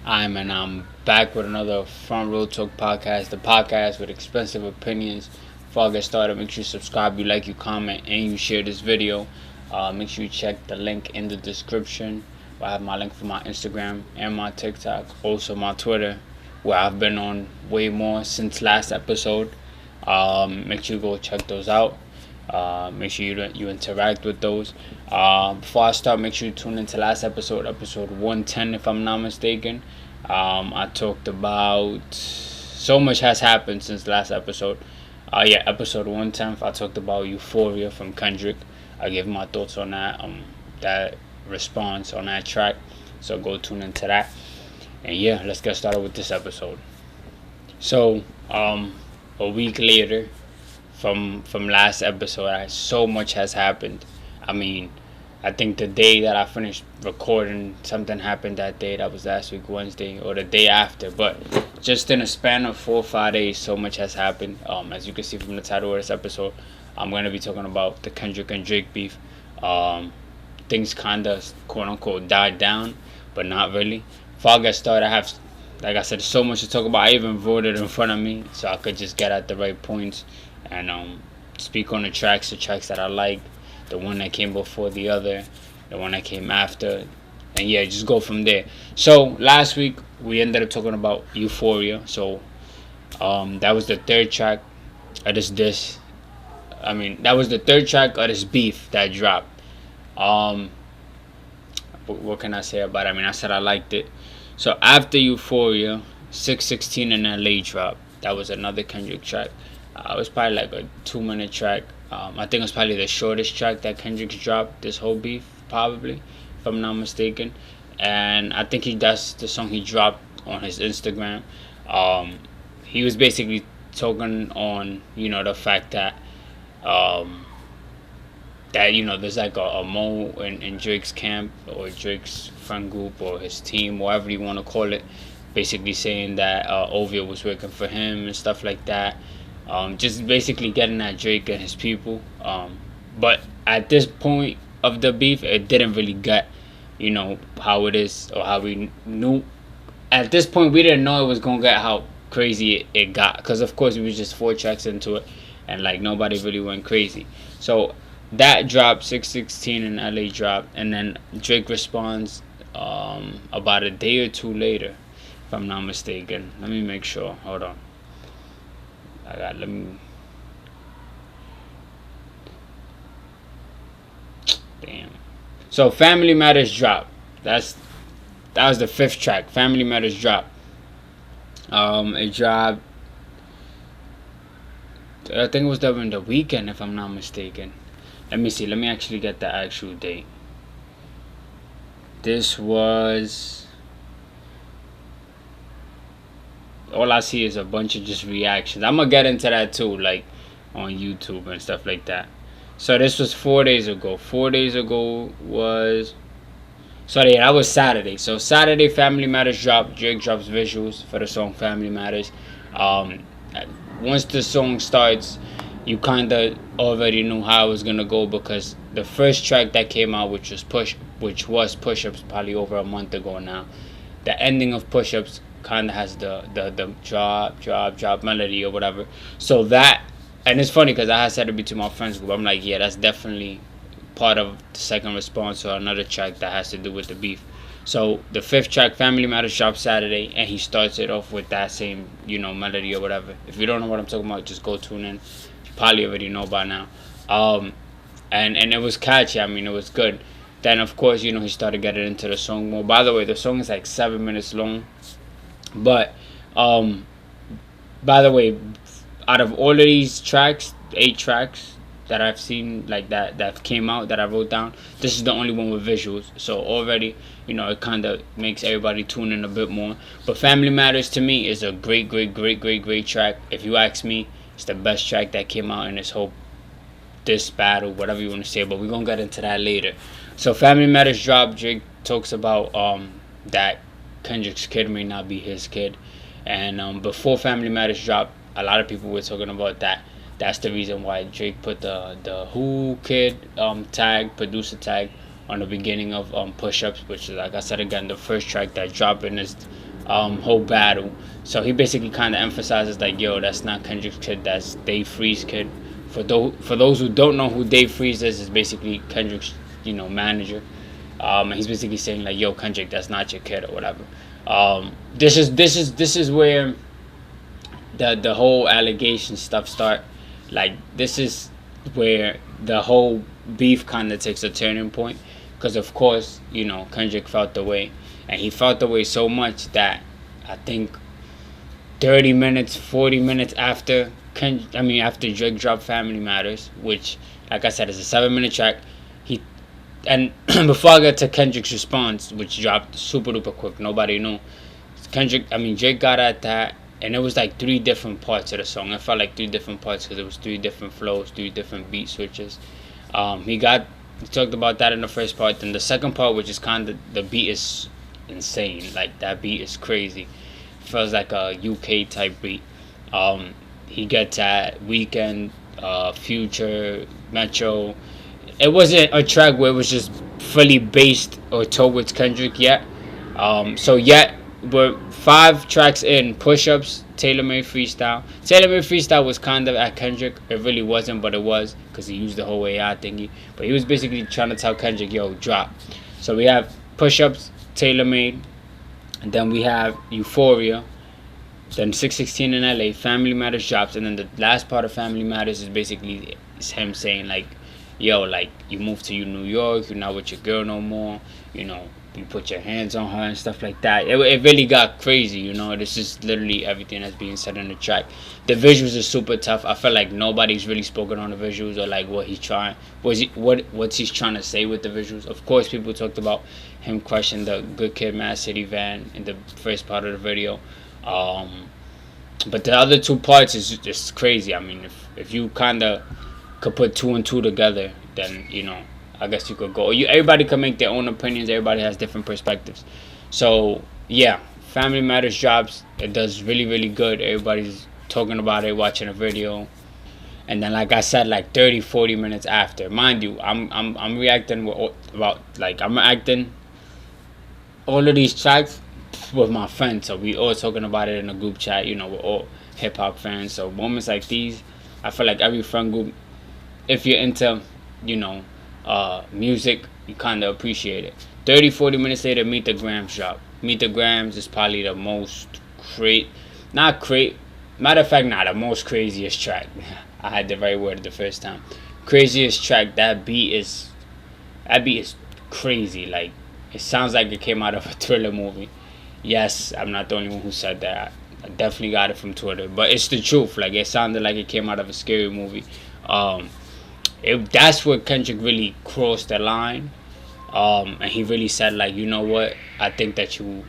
I'm back with another Front Row Talk podcast, the podcast with expensive opinions. Before I get started, make sure you subscribe, you like, you comment, and you share this video. Make sure you check the link in the description. I have my link for my Instagram and my TikTok, also my Twitter, where I've been on way more since last episode. Make sure you go check those out. Make sure you interact with those. Before I start, make sure you tune into last episode 110, if I'm not mistaken. I talked about so much has happened since last episode. Episode 110. I talked about Euphoria from Kendrick. I gave my thoughts on that response on that track. So go tune into that. And yeah, let's get started with this episode. So, a week later from last episode, so much has happened. I mean, I think the day that I finished recording, something happened that day. That was last week, Wednesday, or the day after. But just in a span of 4 or 5 days, so much has happened. As you can see from the title of this episode, I'm going to be talking about the Kendrick and Drake beef. Things kind of, quote unquote, died down, but not really. Before I get started, I have, like I said, so much to talk about. I even wrote it in front of me so I could just get at the right points and speak on the tracks that I like, the one that came before the other, the one that came after, and yeah, just go from there. So last week we ended up talking about Euphoria. So that was the third track of this. That was the third track of this beef that dropped. What can I say about it? I said I liked it. So after Euphoria, 616 in LA dropped. That was another Kendrick track. It was probably like a 2-minute track. I think it was probably the shortest track that Kendrick's dropped this whole beef, probably, if I'm not mistaken. And I think that's the song he dropped on his Instagram. He was basically talking on, the fact that there's like a mo in Drake's camp or Drake's friend group or his team, whatever you want to call it, basically saying that OVO was working for him and stuff like that. Just basically getting at Drake and his people. But at this point of the beef, it didn't really get, how it is or how we knew. At this point, we didn't know it was going to get how crazy it got. Because, of course, we was just 4 tracks into it. And, nobody really went crazy. So, that dropped, 616 in LA dropped. And then Drake responds about a day or two later, if I'm not mistaken. Let me make sure. Hold on. Damn. So Family Matters dropped. That was the 5th track. Family Matters dropped. It dropped. I think it was during the weekend, if I'm not mistaken. Let me see. Let me actually get the actual date. This was. All I see is a bunch of just reactions. I'm gonna get into that too, on YouTube and stuff like that. So this was 4 days ago. 4 days ago was. Sorry, that was Saturday. So Saturday, Family Matters dropped. Drake drops visuals for the song Family Matters. Once the song starts, you kind of already knew how it was gonna go because the first track that came out, which was Push-Ups, probably over a month ago now. The ending of Push-Ups kind of has the drop melody or whatever. So that, and it's funny because I had said it to my friends group. I'm like, yeah, that's definitely part of the second response or another track that has to do with the beef. So the 5th track, Family Matters, dropped Saturday, and he starts it off with that same, melody or whatever. If you don't know what I'm talking about, just go tune in. You probably already know by now. And it was catchy. It was good. Then of course, he started getting into the song more. By the way, the song is like 7 minutes long. But, by the way, out of all of these tracks, 8 tracks that I've seen, that came out, that I wrote down, this is the only one with visuals. So already, it kind of makes everybody tune in a bit more. But Family Matters, to me, is a great track. If you ask me, it's the best track that came out in this battle, whatever you want to say. But we're going to get into that later. So Family Matters dropped. Drake talks about that Kendrick's kid may not be his kid. And before Family Matters dropped, a lot of people were talking about that. That's the reason why Drake put the Who Kid producer tag on the beginning of Push-Ups, which is, like I said again, the first track that dropped in this whole battle. So he basically kind of emphasizes like, yo, that's not Kendrick's kid, that's Dave Free's kid. For those who don't know who Dave Freeze is basically Kendrick's, manager. And he's basically saying like, yo, Kendrick, that's not your kid or whatever. This is where the whole allegation stuff start. Like, this is where the whole beef kind of takes a turning point, because of course, Kendrick felt the way, and he felt the way so much that I think 30 minutes, 40 minutes after after Drake dropped Family Matters, which, like I said, is a 7-minute track. And before I get to Kendrick's response, which dropped super duper quick, nobody knew. Drake got at that, and it was like 3 different parts of the song. I felt like 3 different parts because it was 3 different flows, 3 different beat switches. He talked about that in the first part. Then the second part, which is kind of, the beat is insane. Like, that beat is crazy. Feels like a UK type beat. He gets at Weeknd, Future, Metro. It wasn't a track where it was just fully based or towards Kendrick yet. We're 5 tracks in: Push Ups, Taylor Made Freestyle. Taylor Made Freestyle was kind of at Kendrick. It really wasn't, but it was, because he used the whole AI thingy. But he was basically trying to tell Kendrick, yo, drop. So we have Push Ups, Taylor Made, and then we have Euphoria. Then 616 in LA, Family Matters drops, and then the last part of Family Matters is basically him saying like, yo, like, you moved to New York, you're not with your girl no more, you put your hands on her and stuff like that. It really got crazy, This is literally everything that's being said in the track. The visuals are super tough. I feel like nobody's really spoken on the visuals, or like what he's trying, what's he's trying to say with the visuals. Of course, people talked about him crushing the Good Kid, Mad City van in the first part of the video. But the other 2 parts is just crazy. I mean, if you kind of could put 2 and 2 together, then I guess you could go. Everybody can make their own opinions. Everybody has different perspectives. So yeah, Family Matters drops. It does really, really good. Everybody's talking about it, watching a video, and then, like I said, like 30, 40 minutes after, mind you, I'm reacting I'm acting all of these tracks with my friends, so we all talking about it in a group chat. We're all hip hop fans, so moments like these, I feel like every friend group, if you're into music, you kind of appreciate it. 30, 40 minutes later, Meet the Grams drop. Meet the Grams is probably the most the most craziest track. I had the right word the first time. Craziest track. That beat is crazy. Like, it sounds like it came out of a thriller movie. Yes, I'm not the only one who said that. I definitely got it from Twitter, but it's the truth. Like, it sounded like it came out of a scary movie. That's where Kendrick really crossed the line, and he really said like, you know what, I think that you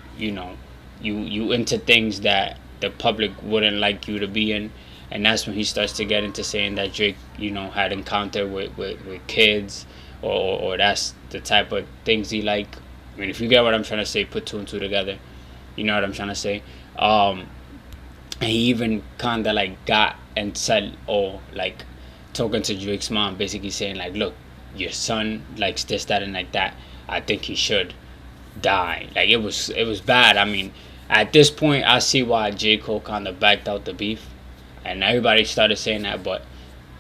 into things that the public wouldn't like you to be in. And that's when he starts to get into saying that Drake had encounter with kids, or that's the type of things he like. I mean, if you get what I'm trying to say, put 2 and 2 together, you know what I'm trying to say. And he even kind of like got and said, or like talking to Drake's mom, basically saying like, look, your son likes this, that, and like that. I think he should die. Like, it was bad. I mean, at this point, I see why J. Cole kind of backed out the beef, and everybody started saying that. But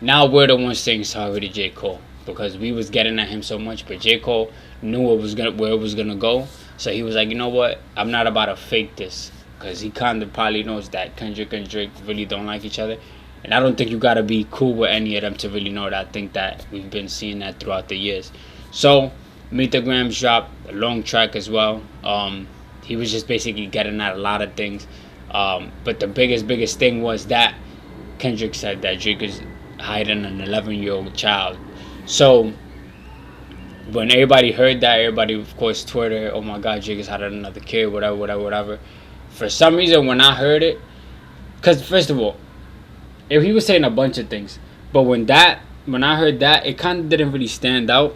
now we're the ones saying sorry to J. Cole, because we was getting at him so much, but J. Cole knew where it was gonna go. So he was like, you know what, I'm not about to fake this, because he kind of probably knows that Kendrick and Drake really don't like each other. And I don't think you gotta be cool with any of them to really know that. I think that we've been seeing that throughout the years. So Meet the Grams dropped a long track as well. He was just basically getting at a lot of things. But the biggest thing was that Kendrick said that Drake is hiding an 11-year-old child. So when everybody heard that, everybody, of course, Twitter, oh my God, Drake is hiding another kid, whatever. For some reason, when I heard it, because first of all, if he was saying a bunch of things, but when I heard that, it kind of didn't really stand out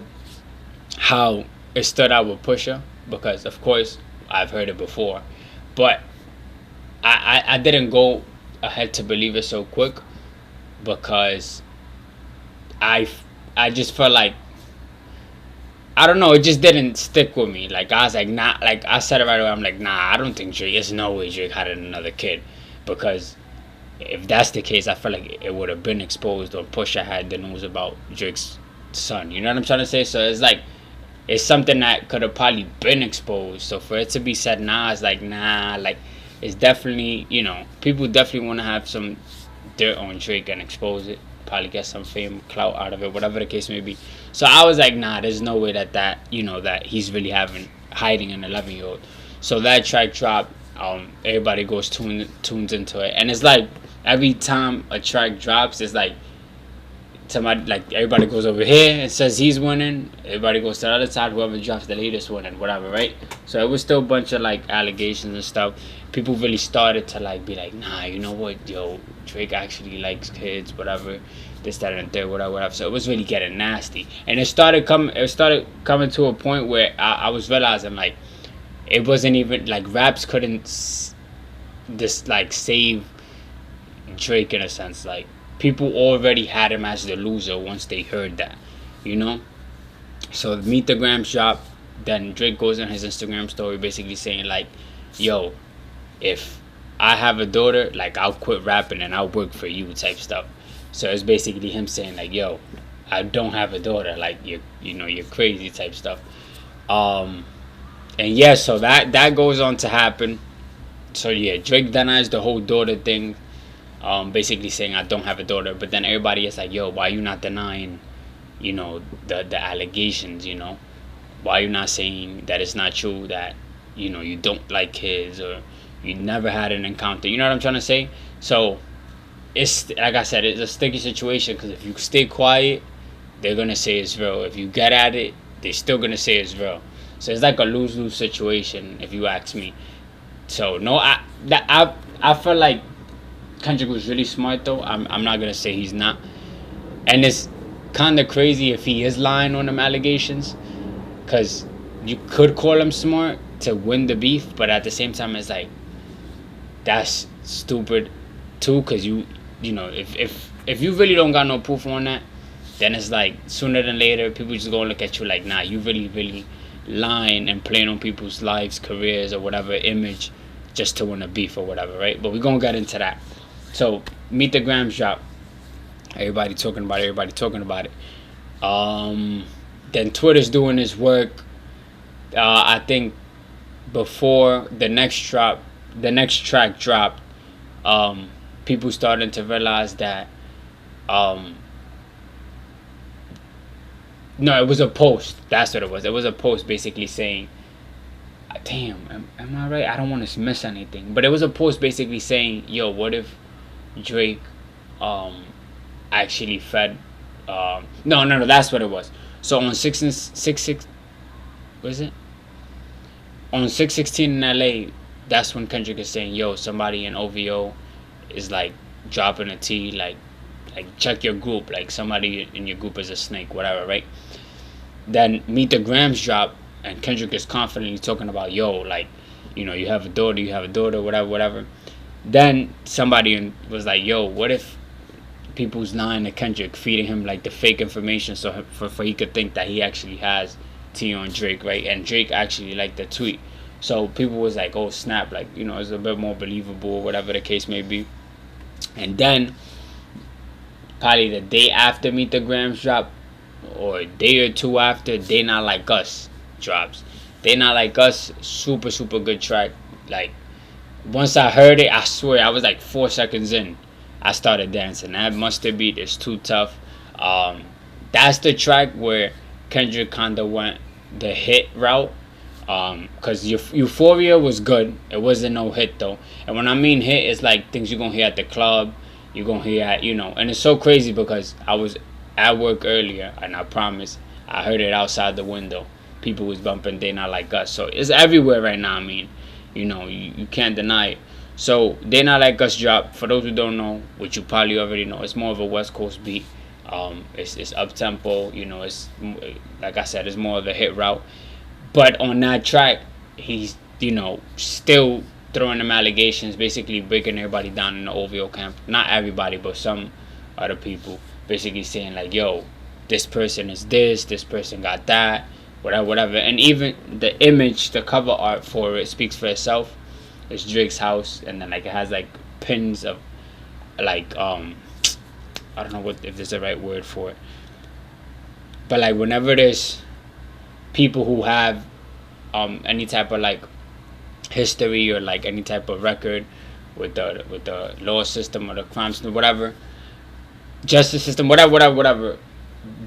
how it stood out with Pusha, because of course I've heard it before, but I didn't go ahead to believe it so quick, because I just felt like I don't know, it just didn't stick with me. Like, I was like, nah, like, I said it right away. I'm like, nah, I don't think Drake, there's no way Drake had another kid. Because if that's the case, I feel like it would have been exposed, or Pusha had the news about Drake's son. You know what I'm trying to say? So it's like, it's something that could have probably been exposed. So for it to be said now, it's like, nah, like, it's definitely, you know, people definitely want to have some dirt on Drake and expose it, probably get some fame, clout out of it, whatever the case may be. So I was like, nah, there's no way that you know, that he's really hiding an 11-year-old. So that track dropped. Everybody tunes into it, and it's like every time a track drops, it's like somebody, like, everybody goes over here and says he's winning. Everybody goes to the other side. Whoever drops the latest winning, whatever, right? So it was still a bunch of like allegations and stuff. People really started to like be like, nah, you know what, yo, Drake actually likes kids, whatever, this, that, and the third, whatever. So it was really getting nasty, and it started coming to a point where I was realizing, like, it wasn't even like raps couldn't save Drake in a sense. Like, people already had him as the loser once they heard that, you know. So Meet the Grams drop. Then Drake goes on his Instagram story basically saying like, yo, if I have a daughter, like, I'll quit rapping and I'll work for you, type stuff. So it's basically him saying like, yo, I don't have a daughter, like, you're crazy, type stuff. And yeah, so that goes on to happen. So yeah, Drake denies the whole daughter thing, basically saying I don't have a daughter. But then everybody is like, yo, why you not denying, you know, the allegations, you know? Why you not saying that it's not true, that, you know, you don't like kids, or you never had an encounter? You know what I'm trying to say? So it's, like I said, it's a sticky situation, because if you stay quiet, they're gonna say it's real. If you get at it, they're still gonna say it's real. So it's like a lose-lose situation, if you ask me. So no, I feel like Kendrick was really smart though. I'm not gonna say he's not, and it's kind of crazy if he is lying on them allegations, because you could call him smart to win the beef, but at the same time it's like, that's stupid too, because you know, if you really don't got no proof on that, then it's like sooner than later people just gonna look at you like, nah, you really lying and playing on people's lives, careers, or whatever, image, just to win a beef or whatever, right? But we're gonna get into that. So Meet the Grams drop. Everybody talking about it. Then Twitter's doing his work. I think before the next track dropped, people started to realize that no, it was a post. That's what it was. It was a post basically saying, damn, am I right? I don't want to miss anything. But it was a post basically saying, yo, what if Drake actually fed... No, that's what it was. So on 6/16, was it? On 6/16 in LA, that's when Kendrick is saying, yo, somebody in OVO is like dropping a T, like check your group, like somebody in your group is a snake, whatever, right? Then Meet the Grams drop, and Kendrick is confidently talking about, yo, like, you know, you have a daughter, whatever. Then somebody was like, yo, what if people's lying to Kendrick, feeding him like the fake information, so for he could think that he actually has T on Drake, right? And Drake actually liked the tweet. So people was like, oh snap, like, you know, it's a bit more believable, whatever the case may be. And then probably the day after Meet the Grams drop, or a day or two after, They Not Like Us drops. They Not Like Us, super good track. Like, once I heard it, I swear I was like 4 seconds in, I started dancing. That Mustard beat is too tough. That's the track where Kendrick kinda went the hit route, because Euphoria was good. It wasn't no hit though. And when I mean hit, it's like things you're gonna hear at the club, you're gonna hear at, you know. And it's so crazy because I was at work earlier, and I promise I heard it outside the window. People was bumping They Not Like Us. So it's everywhere right now. I mean, you know, you can't deny it. So They Not Like Us drop. For those who don't know, which you probably already know, it's more of a West Coast beat. It's up tempo. You know, it's, like I said, it's more of a hit route. But on that track, he's, you know, still throwing them allegations, basically breaking everybody down in the OVO camp. Not everybody, but some other people, basically saying like, yo, this person is this person got that, whatever. And even the image, the cover art for it speaks for itself. It's Drake's house, and then like it has like pins of like I don't know what if there's the right word for it, but like whenever there's people who have any type of like history or like any type of record with the law system or the crime system, whatever, justice system, whatever.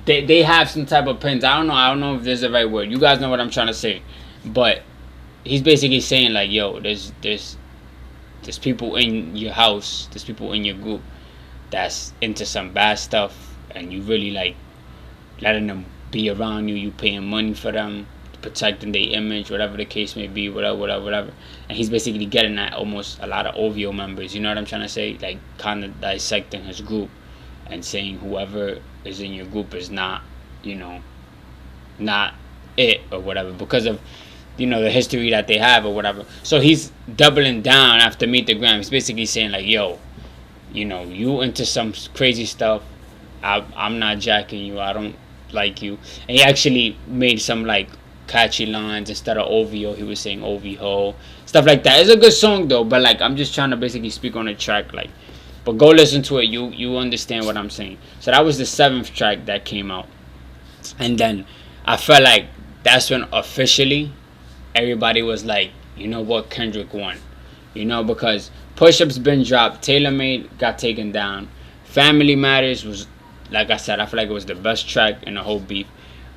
They have some type of pins. I don't know if there's the right word. You guys know what I'm trying to say, but he's basically saying like, yo, there's people in your house, there's people in your group that's into some bad stuff, and you really like letting them be around you. You paying money for them, protecting their image, whatever the case may be, whatever. And he's basically getting at almost a lot of OVO members. You know what I'm trying to say? Like kind of dissecting his group and saying whoever is in your group is not, not it or whatever because of, the history that they have or whatever. So he's doubling down after Meet the Gram. He's basically saying like, yo, you into some crazy stuff. I'm not jacking you. I don't like you. And he actually made some like catchy lines. Instead of OVO, he was saying OVO, stuff like that. It's a good song though, but like I'm just trying to basically speak on the track, like, but go listen to it. You understand what I'm saying. So that was the 7th track that came out, and then I felt like that's when officially everybody was like, you know what, Kendrick won, because Push Up's been dropped, Tailor Made got taken down, Family Matters was, like I said, I feel like it was the best track in the whole beef,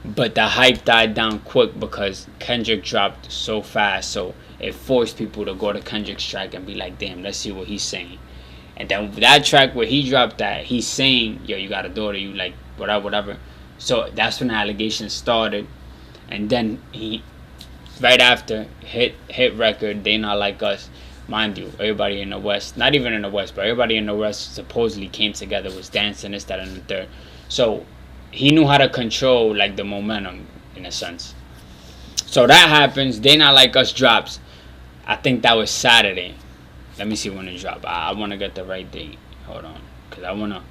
but the hype died down quick because Kendrick dropped so fast, so it forced people to go to Kendrick's track and be like, damn, let's see what he's saying. And then that track where he dropped that, he's saying, yo, you got a daughter, you like whatever. So that's when the allegations started. And then he, right after, hit record, They Not Like Us. Mind you, everybody in the West, not even in the West, but everybody in the West supposedly came together, was dancing, this, that, and the third. So he knew how to control like the momentum in a sense. So that happens. They Not Like Us drops. I think that was Saturday. Let me see when it dropped. I want to get the right date. Hold on, because I want to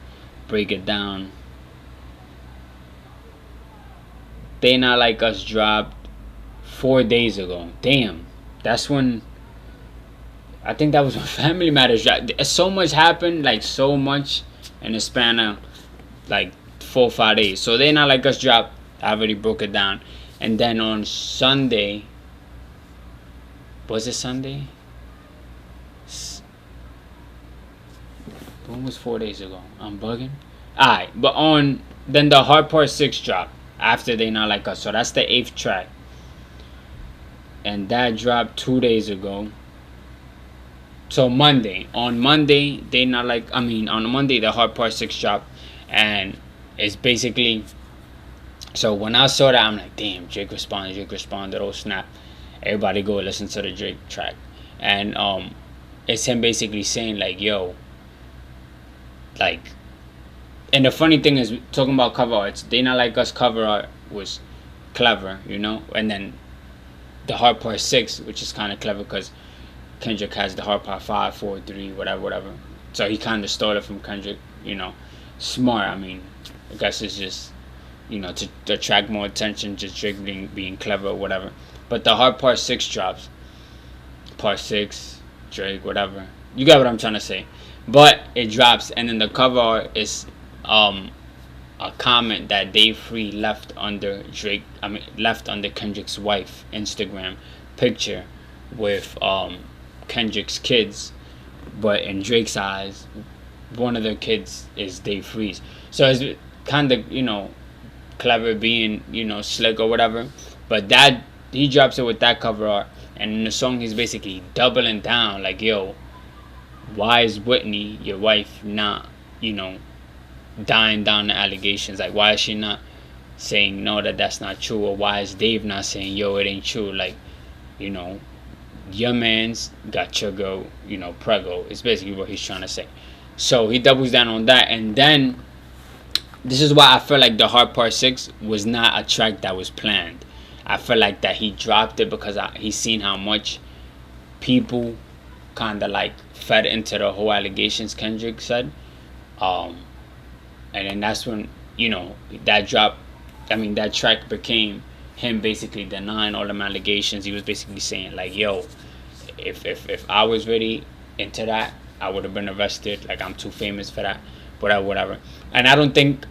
break it down. They Not Like Us dropped 4 days ago. Damn, that's when. I think that was when Family Matters dropped. So much happened, like so much in the span of like 4 or 5 days. So They Not Like Us dropped. I already broke it down. And then on Sunday, was it Sunday? When was 4 days ago? I'm bugging. Alright, but then the Hard Part 6 dropped after They Not Like Us. So that's the 8th track. And that dropped 2 days ago. So Monday. On Monday, on Monday the Hard Part 6 dropped. And it's basically, so when I saw that, I'm like, damn, Drake responded, oh snap. Everybody go listen to the Drake track. And it's him basically saying like, yo, like, and the funny thing is, talking about cover arts, They Not Like Us cover art was clever, and then the Hard Part 6, which is kind of clever because Kendrick has the Hard Part 5, 4, 3, whatever. So he kind of stole it from Kendrick, smart. I mean, I guess it's just, to attract more attention, just Drake being clever or whatever. But the Hard Part 6 drops. Part 6, Drake, whatever. You get what I'm trying to say. But it drops, and then the cover art is a comment that Dave Free left under Kendrick's wife Instagram picture with Kendrick's kids, but in Drake's eyes, one of the kids is Dave Free's. So it's kind of clever, being slick or whatever. But that he drops it with that cover art, and in the song he's basically doubling down like, yo, why is Whitney, your wife, not, dying down the allegations? Like, why is she not saying no, that's not true? Or why is Dave not saying, yo, it ain't true? Like, your man's got your girl, preggo. It's basically what he's trying to say. So he doubles down on that. And then, this is why I feel like the Hard Part 6 was not a track that was planned. I feel like that he dropped it because he's seen how much people kind of like fed into the whole allegations Kendrick said, and then that's when that track became him basically denying all them allegations. He was basically saying like, yo, if I was really into that, I would have been arrested. Like, I'm too famous for that, whatever. And I don't think,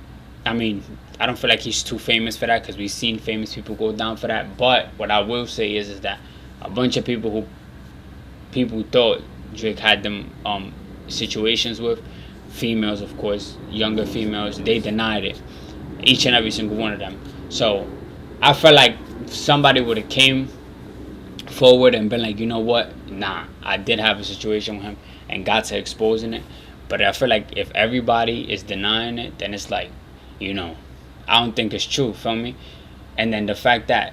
I mean, I don't feel like he's too famous for that, because we've seen famous people go down for that. But what I will say is that a bunch of people thought Drake had them situations with females, of course, younger females, they denied it, each and every single one of them. So I felt like somebody would have came forward and been like, you know what, nah, I did have a situation with him, and got to exposing it. But I feel like if everybody is denying it, then it's like, I don't think it's true, feel me? And then the fact that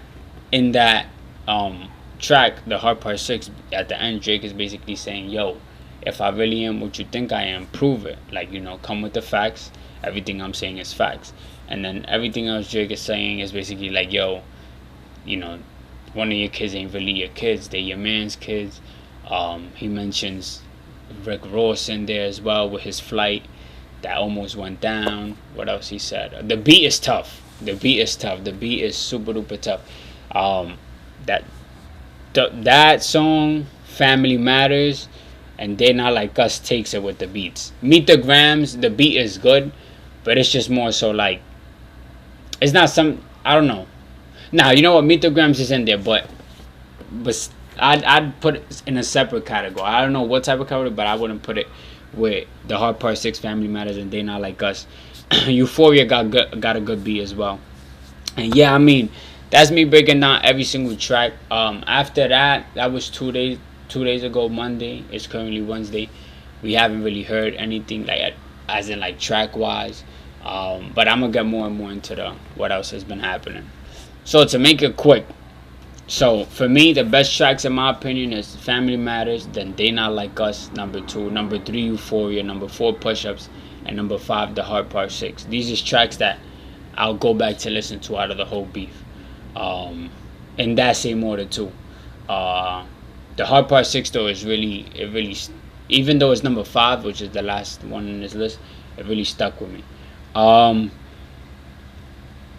in that track, the Hard Part 6, at the end, Drake is basically saying, yo, if I really am what you think I am, prove it. Like, come with the facts. Everything I'm saying is facts. And then everything else Drake is saying is basically like, yo, one of your kids ain't really your kids, they your man's kids. He mentions Rick Ross in there as well with his flight that almost went down. What else he said? The beat is tough. The beat is super duper tough. That song, Family Matters, and They Not Like Us, takes it with the beats. Meet the Grams, the beat is good, but it's just more so like, it's not some, I don't know. Now, you know what, Meet the Grams is in there, but I'd put it in a separate category. I don't know what type of category, but I wouldn't put it with the Hard Part 6, Family Matters, and They Not Like Us. Euphoria got a good beat as well. And yeah, I mean, that's me breaking down every single track. After that was 2 days ago, Monday. It's currently Wednesday. We haven't really heard anything like, as in like track wise. But I'm gonna get more and more into what else has been happening. So to make it quick, so for me, the best tracks in my opinion is Family Matters, then They Not Like Us, number 2, number 3, Euphoria, number 4, Push Ups, and number 5, The Hard Part 6. These are tracks that I'll go back to listen to out of the whole beef. In that same order too. The Hard Part 6 though is really, even though it's number 5, which is the last one in this list, it really stuck with me.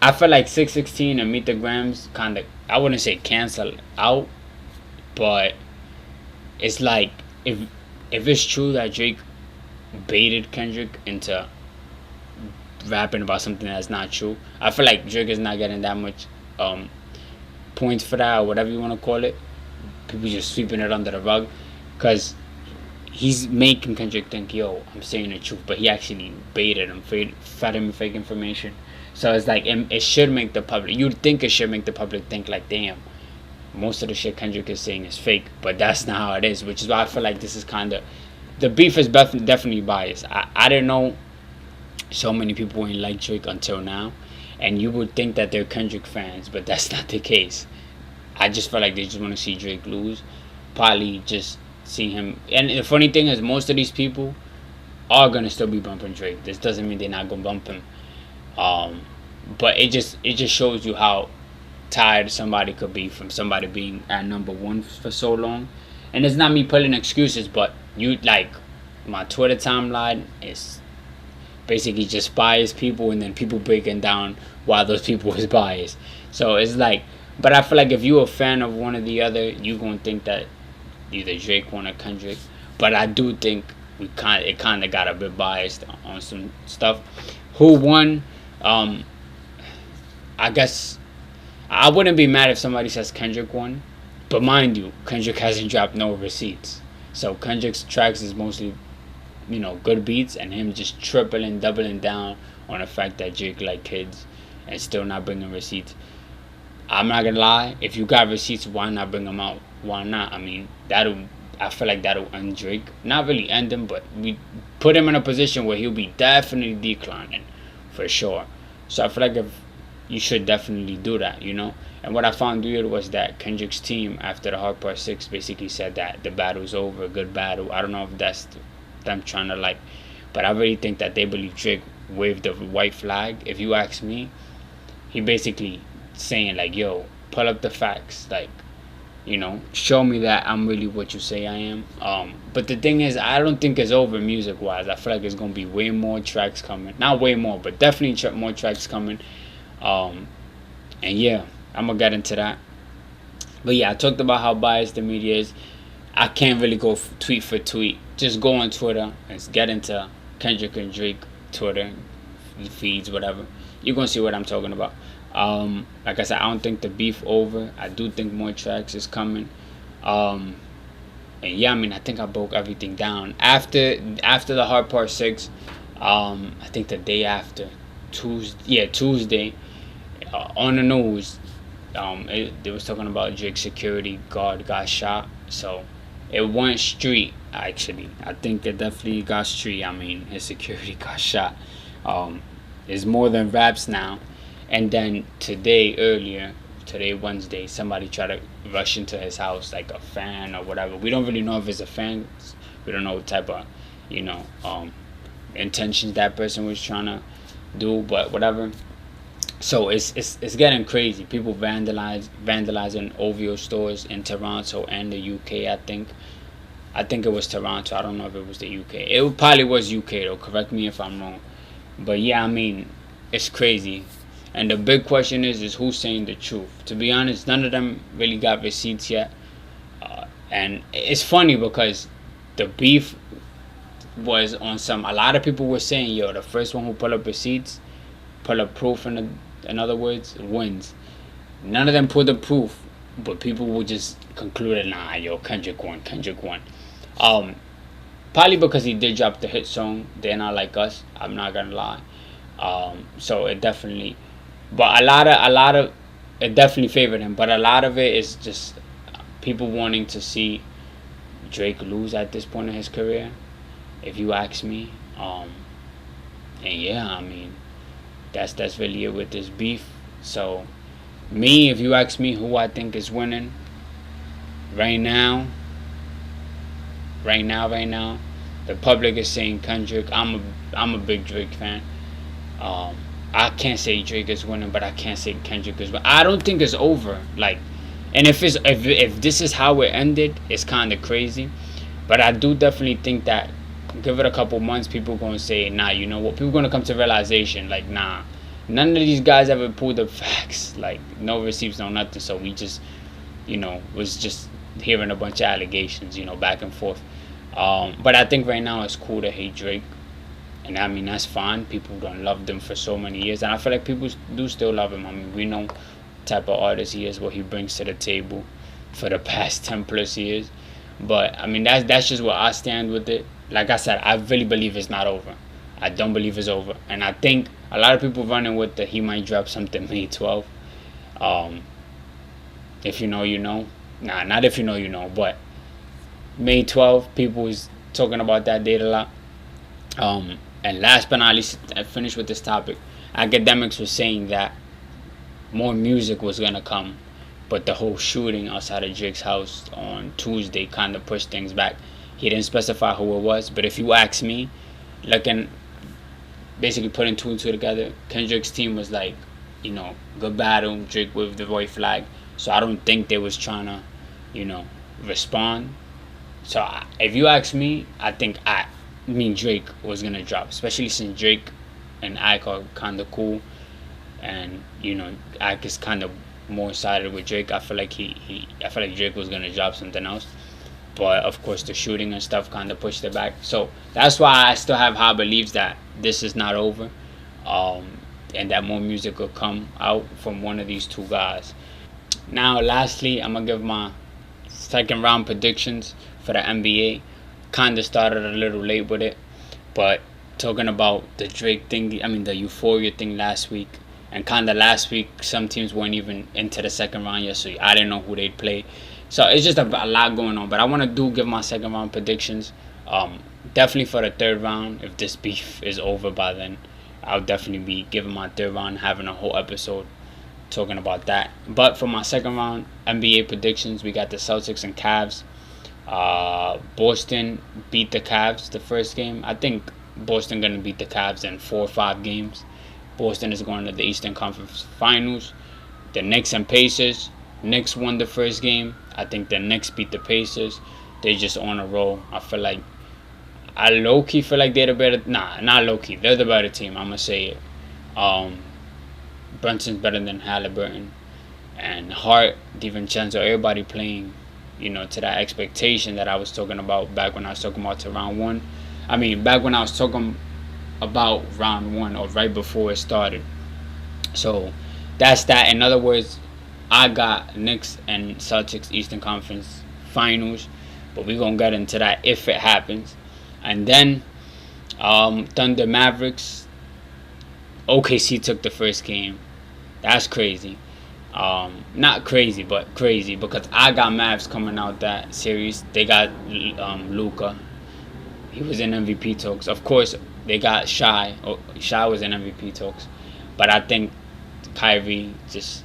I feel like 616 and Meet the Grams kind of, I wouldn't say cancel out, but it's like, if it's true that Drake baited Kendrick into rapping about something that's not true, I feel like Drake is not getting that much points for that, or whatever you want to call it. People just sweeping it under the rug, because he's making Kendrick think, yo, I'm saying the truth, but he actually baited him, fed him fake information. So it's like, it should make the public, you'd think it should make the public think like, damn, most of the shit Kendrick is saying is fake, but that's not how it is, which is why I feel like this is kind of, the beef is definitely biased. I didn't know so many people ain't like Drake until now, and you would think that they're Kendrick fans, but that's not the case. I just feel like they just want to see Drake lose, probably just see him. And the funny thing is, most of these people are gonna still be bumping Drake. This doesn't mean they're not gonna bump him. But it just shows you how tired somebody could be from somebody being at number 1 for so long. And it's not me putting excuses, but you, like, my Twitter timeline is basically just biased people, and then people breaking down why those people was biased. So it's like, but I feel like if you're a fan of one or the other, you gonna think that either Drake won or Kendrick. But I do think it kind of got a bit biased on some stuff. Who won? I guess I wouldn't be mad if somebody says Kendrick won, but mind you, Kendrick hasn't dropped no receipts. So Kendrick's tracks is mostly, good beats, and him just tripling, doubling down on the fact that Drake like kids and still not bringing receipts. I'm not gonna lie, if you got receipts, why not bring them out? Why not? I mean, I feel like that'll end Drake. Not really end him, but we put him in a position where he'll be definitely declining, for sure. So I feel like you should definitely do that, And what I found weird was that Kendrick's team, after the Hard Part 6, basically said that the battle's over, a good battle. I don't know if that's them trying to but I really think that they believe Drake waved the white flag. If you ask me, he basically saying like, yo, pull up the facts, show me that I'm really what you say I am. But the thing is, I don't think it's over music wise. I feel like it's gonna be way more tracks coming. Not way more, but definitely more tracks coming. And yeah, I'm gonna get into that. But yeah, I talked about how biased the media is. I can't really go tweet for tweet. Just go on Twitter and get into Kendrick and Drake Twitter feeds, whatever. You're gonna see what I'm talking about. Like I said, I don't think the beef over. I do think more tracks is coming. And yeah, I mean, I think I broke everything down after the Hard Part 6. I think the day after, Tuesday, on the news, they was talking about Drake's security guard got shot. So it went street. Actually, I think it definitely got street. I mean, his security got shot. It's more than raps now. And then today Wednesday, somebody tried to rush into his house, like a fan or whatever. We don't really know if it's a fan. We don't know what type of, intentions that person was trying to do, but whatever. So it's getting crazy. People vandalizing OVO stores in Toronto and the UK. I think it was Toronto. I don't know if it was the UK. It probably was UK though. Correct me if I'm wrong. But yeah, I mean, it's crazy. And the big question is who's saying the truth? To be honest, none of them really got receipts yet. And it's funny because the beef was on some. A lot of people were saying, "Yo, the first one who pull up receipts, pull up proof, in other words, wins." None of them pulled up proof, but people would just conclude, "Nah, yo, Kendrick won. Kendrick won." Probably because he did drop the hit song "They're Not Like Us." I'm not gonna lie. So it definitely. But a lot of it definitely favored him. But a lot of it is just people wanting to see Drake lose at this point in his career, if you ask me. And yeah, I mean, that's really it with this beef. So me, if you ask me who I think is winning right now, the public is saying Kendrick. I'm a big Drake fan. I can't say Drake is winning, but I can't say Kendrick is winning. I don't think it's over. Like, and if this is how it ended, it's kind of crazy. But I do definitely think that give it a couple months, people gonna say, nah, you know what? People gonna come to realization, like, nah, none of these guys ever pulled up facts. Like, no receipts, no nothing. So we just, was just hearing a bunch of allegations, back and forth. But I think right now it's cool to hate Drake. And I mean, that's fine. People don't love them for so many years. And I feel like people do still love him. I mean, we know the type of artist he is, what he brings to the table for the past 10 plus years. But I mean, that's just where I stand with it. Like I said, I really believe it's not over. I don't believe it's over. And I think a lot of people running with he might drop something May 12th. If you know, you know. Nah, not if you know, you know. But May 12th, people is talking about that date a lot. And last but not least, I finished with this topic. Academics were saying that more music was gonna come, but the whole shooting outside of Drake's house on Tuesday kind of pushed things back. He didn't specify who it was, but if you ask me, looking, basically putting two and two together, Kendrick's team was like, good battle. Drake with the white flag, so I don't think they was trying to, respond. So if you ask me, I think Drake was gonna drop, especially since Drake and Ike are kind of cool, and Ike is kind of more sided with Drake. I feel like Drake was gonna drop something else, but of course the shooting and stuff kind of pushed it back. So that's why I still have high beliefs that this is not over, and that more music will come out from one of these two guys. Now, lastly, I'm gonna give my second round predictions for the NBA. Kind of started a little late with it, but talking about the Drake thing, the Euphoria thing last week, and kind of last week, some teams weren't even into the second round yet, so I didn't know who they'd play. So it's just a lot going on, but I want to give my second round predictions. Definitely for the third round, if this beef is over by then, I'll definitely be giving my third round, having a whole episode talking about that. But for my second round NBA predictions, we got the Celtics and Cavs. Boston beat the Cavs the first game. I think Boston gonna beat the Cavs in 4 or 5 games. Boston is going to the Eastern Conference Finals. The Knicks and Pacers. Knicks won the first game. I think the Knicks beat the Pacers. They just on a roll. I low-key feel like they're the better. Nah, not low-key. They're the better team. I'm gonna say it. Brunson's better than Halliburton. and Hart, DiVincenzo, everybody playing, to that expectation that I was talking about back when I was talking about to round one. I mean, back when I was talking about round one or right before it started. So that's that. In other words, I got Knicks and Celtics Eastern Conference Finals, but we're gonna get into that if it happens. And then Thunder Mavericks. OKC took the first game. That's crazy. Not crazy, but crazy because I got Mavs coming out that series. They got Luka. He was in MVP talks. Of course, they got Shy. Shy was in MVP talks, but I think Kyrie just,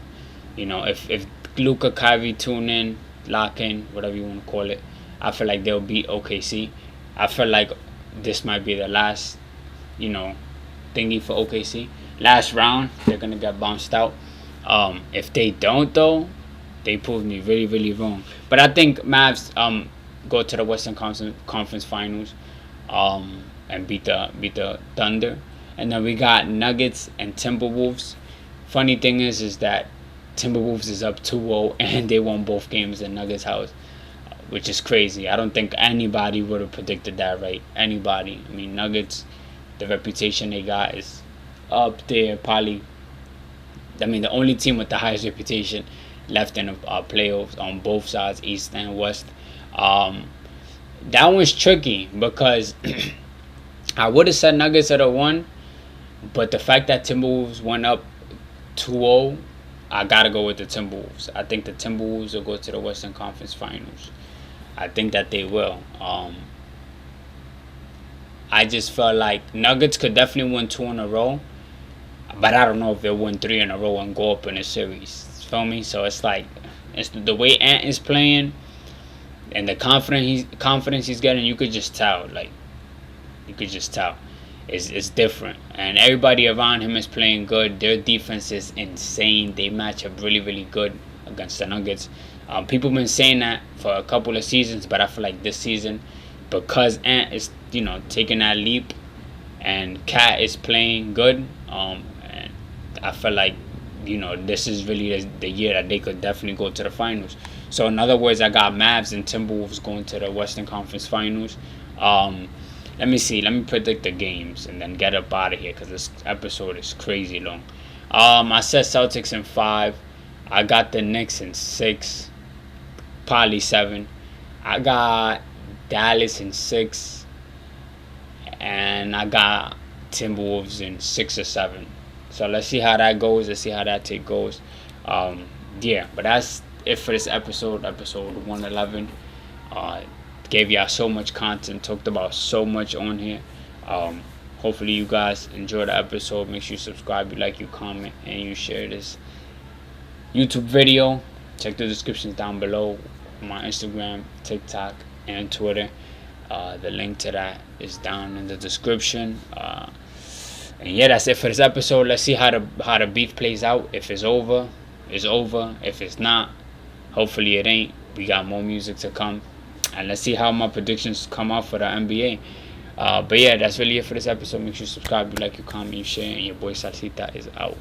if Luka, Kyrie tune in, lock in, whatever you want to call it, I feel like they'll beat OKC. I feel like this might be the last, thingy for OKC. Last round, they're gonna get bounced out. If they don't though, they proved me really, really wrong. But I think Mavs go to the Western Conference Finals, and beat the Thunder, and then we got Nuggets and Timberwolves. Funny thing is that Timberwolves is up 2-0 and they won both games in Nuggets house, which is crazy. I don't think anybody would have predicted that, right? Anybody. I mean, Nuggets, the reputation they got is up there, probably. I mean, the only team with the highest reputation left in the playoffs on both sides, East and West. That one's tricky because I would have said Nuggets would have won, but the fact that Timberwolves went up 2-0, I gotta go with the Timberwolves. I think the Timberwolves will go to the Western Conference Finals. I think that they will. I just felt like Nuggets could definitely win 2 in a row, but I don't know if they'll win 3 in a row and go up in a series. Feel me? So it's like, it's the way Ant is playing and the confidence he's getting. You could just tell. It's different, and everybody around him is playing good. Their defense is insane. They match up really, really good against the Nuggets. People been saying that for a couple of seasons, but I feel like this season, because Ant is taking that leap, and Cat is playing good, and I feel like this is really the year that they could definitely go to the finals. So in other words, I got Mavs and Timberwolves going to the Western Conference Finals. Let me see. Let me predict the games and then get up out of here because this episode is crazy long. I said Celtics in 5. I got the Knicks in 6. Probably 7. I got Dallas in 6. And I got Timberwolves in 6 or 7. So let's see how that goes. Let's see how that take goes. Yeah, but that's it for this episode 111. Gave y'all so much content, talked about so much on here. Hopefully you guys enjoy the episode. Make sure you subscribe, you like, you comment, and you share this YouTube video. Check the descriptions down below. My Instagram, TikTok, and Twitter. The link to that is down in the description. And yeah, that's it for this episode. Let's see how the beef plays out. If it's over, it's over. If it's not, hopefully it ain't. We got more music to come. And let's see how my predictions come out for the NBA. But yeah, that's really it for this episode. Make sure you subscribe, you like, you comment, you share, and your boy Salsita is out.